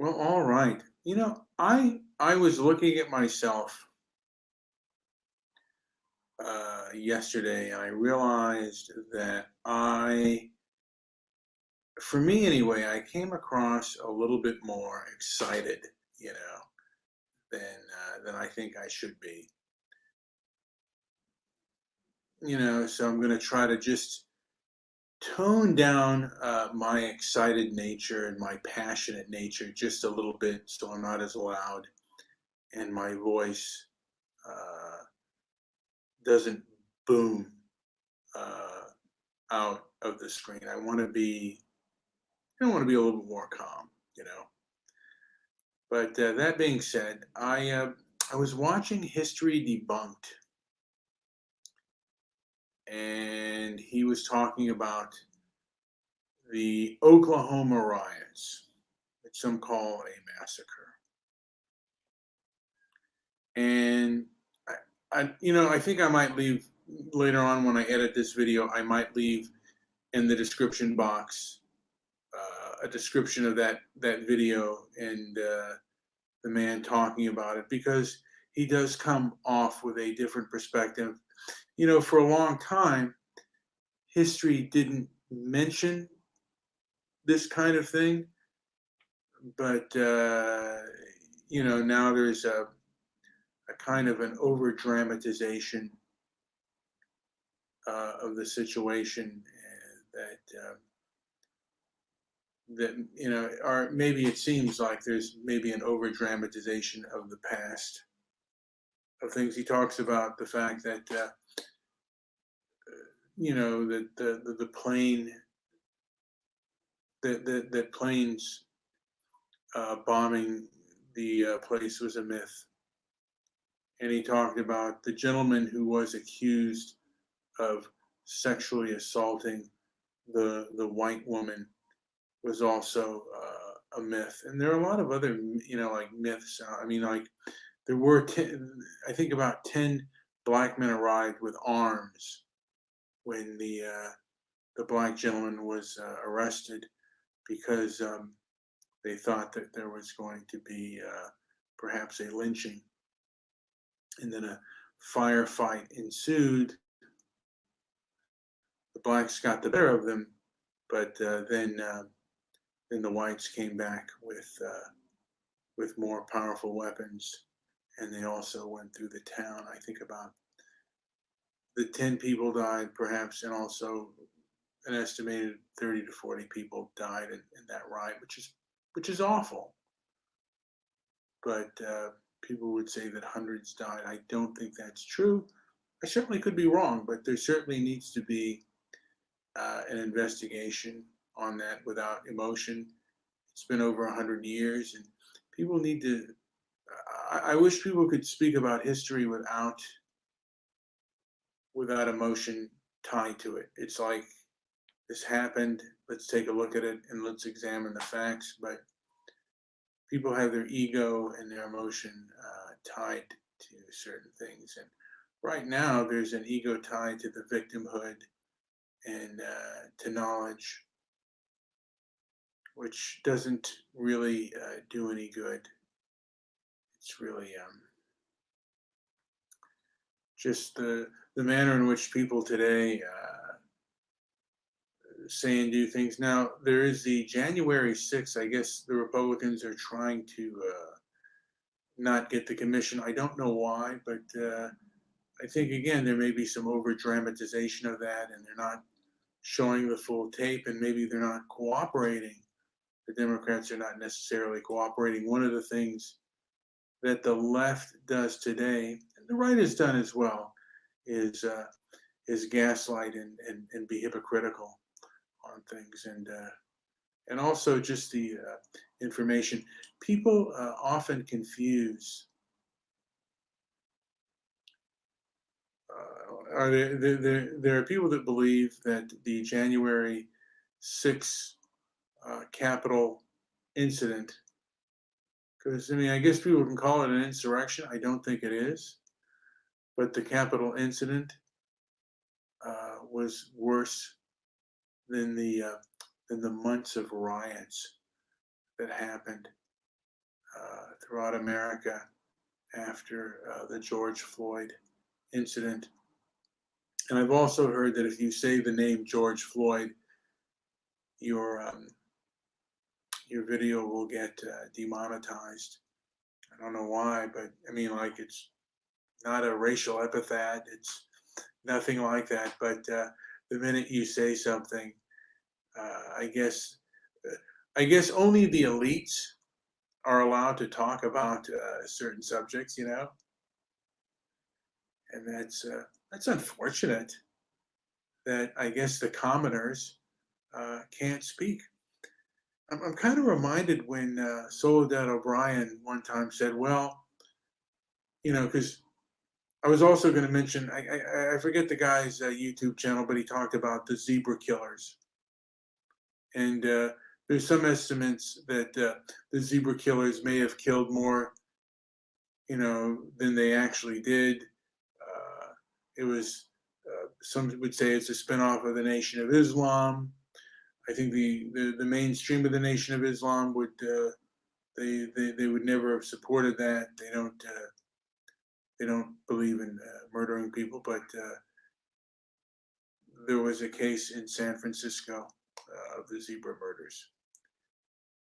Well, all right. I was looking at myself yesterday, and I realized that for me anyway, I came across a little bit more excited, you know, than I think I should be. So I'm going to try to just tone down my excited nature and my passionate nature just a little bit, so I'm not as loud, and my voice uh, doesn't boom uh, out of the screen. I want to be a little bit more calm, you know. But that being said, I was watching History Debunked, and he was talking about the Oklahoma riots, which some call a massacre. And I think I might leave later on when I edit this video. I might leave in the description box a description of that video and the man talking about it, because he does come off with a different perspective. For a long time, history didn't mention this kind of thing, but now there's a kind of an over dramatization of the situation that or maybe it seems like there's maybe an over dramatization of the past of things. He talks about the fact that that the plane that planes bombing the place was a myth, and he talked about the gentleman who was accused of sexually assaulting the white woman was also a myth. And there are a lot of other like myths. I mean, like there were I think about 10 black men arrived with arms when the black gentleman was arrested, because they thought that there was going to be perhaps a lynching, and then a firefight ensued. The blacks got the better of them, but then the whites came back with more powerful weapons, and they also went through the town. I think about the 10 people died, perhaps, and also an estimated 30 to 40 people died in that riot, which is awful. But people would say that hundreds died. I don't think that's true. I certainly could be wrong, but there certainly needs to be an investigation on that without emotion. It's been over 100 years, and people need to. I wish people could speak about history without emotion tied to it. It's like, this happened. Let's take a look at it and let's examine the facts. But people have their ego and their emotion tied to certain things, and right now there's an ego tied to the victimhood and to knowledge, which doesn't really do any good. It's really just the manner in which people today say and do things. Now, there is the January 6th. I guess the Republicans are trying to not get the commission. I don't know why, but I think, again, there may be some over dramatization of that, and they're not showing the full tape, and maybe they're not cooperating. The Democrats are not necessarily cooperating. One of the things that the left does today, and the right has done as well, is gaslight and be hypocritical on things, and also just the information. People often confuse. There are people that believe that the January 6th Capitol incident, because I mean, I guess people can call it an insurrection. I don't think it is, but the Capitol incident was worse than the months of riots that happened. throughout America after the George Floyd incident. And I've also heard that if you say the name George Floyd, your um, your video will get demonetized. I don't know why, but I mean, like, it's not a racial epithet. It's nothing like that. But the minute you say something, uh, I guess, uh, I guess only the elites are allowed to talk about certain subjects, and that's unfortunate that I guess the commoners can't speak. I'm kind of reminded when Soledad O'Brien one time said, well, because I was also going to mention, I forget the guy's YouTube channel, but he talked about the zebra killers. And there's some estimates that the zebra killers may have killed more, than they actually did. It was, some would say it's a spinoff of the Nation of Islam. I think the mainstream of the Nation of Islam would, they would never have supported that. They don't believe in murdering people, but there was a case in San Francisco of the zebra murders.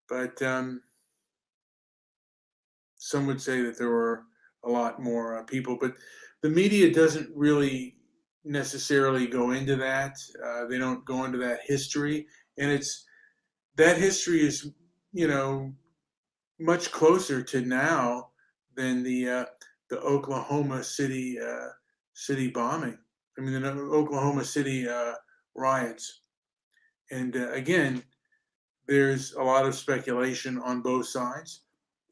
But some would say that there were a lot more people, but the media doesn't really necessarily go into that. They don't go into that history, and that history is, you know, much closer to now than the Oklahoma City bombing. I mean, the Oklahoma City riots. And again, there's a lot of speculation on both sides.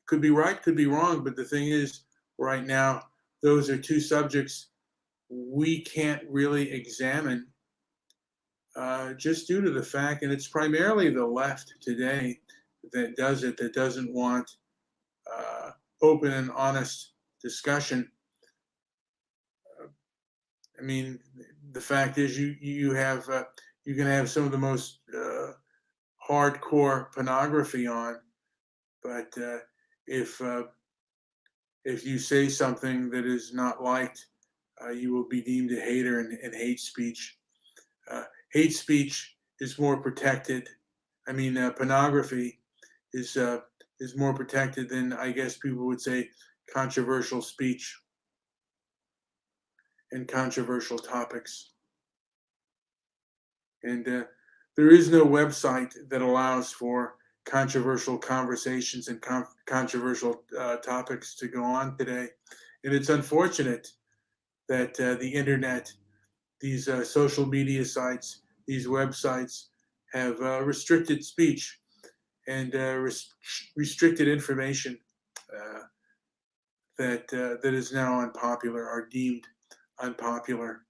Could be right, could be wrong, but the thing is, right now, those are two subjects we can't really examine just due to the fact, and it's primarily the left today that does it, that doesn't want uh, open and honest discussion. I mean, the fact is, you can have some of the most hardcore pornography on, but if uh, if you say something that is not liked, you will be deemed a hater, and hate speech. Hate speech is more protected. I mean, pornography is uh, is more protected than, I guess people would say, controversial speech and controversial topics. And there is no website that allows for controversial conversations and controversial topics to go on today. And it's unfortunate that the internet, these social media sites, these websites have restricted speech and restricted information uh, that is now unpopular, are deemed unpopular.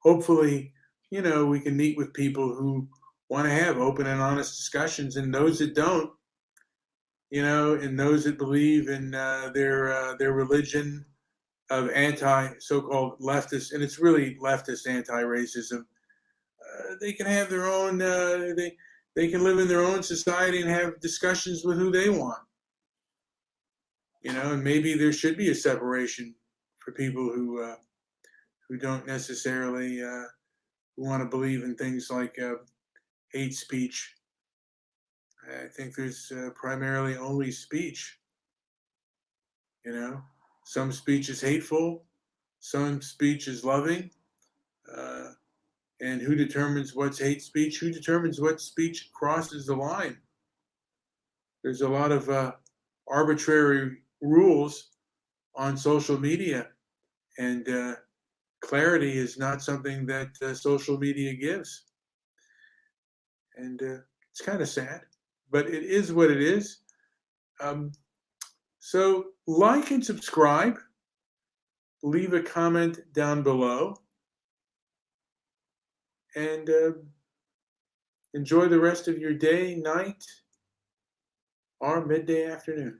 Hopefully, we can meet with people who want to have open and honest discussions, and those that don't, and those that believe in their religion of so-called leftist, and it's really leftist anti-racism. They can have their own. They can live in their own society and have discussions with who they want. And maybe there should be a separation for people who don't necessarily who want to believe in things like hate speech. I think there's primarily only speech. Some speech is hateful, some speech is loving. Uh, and who determines what's hate speech? Who determines what speech crosses the line? There's a lot of arbitrary rules on social media, and clarity is not something that social media gives. And it's kind of sad, but it is what it is. Um, so like and subscribe, leave a comment down below, and enjoy the rest of your day, night, or midday afternoon.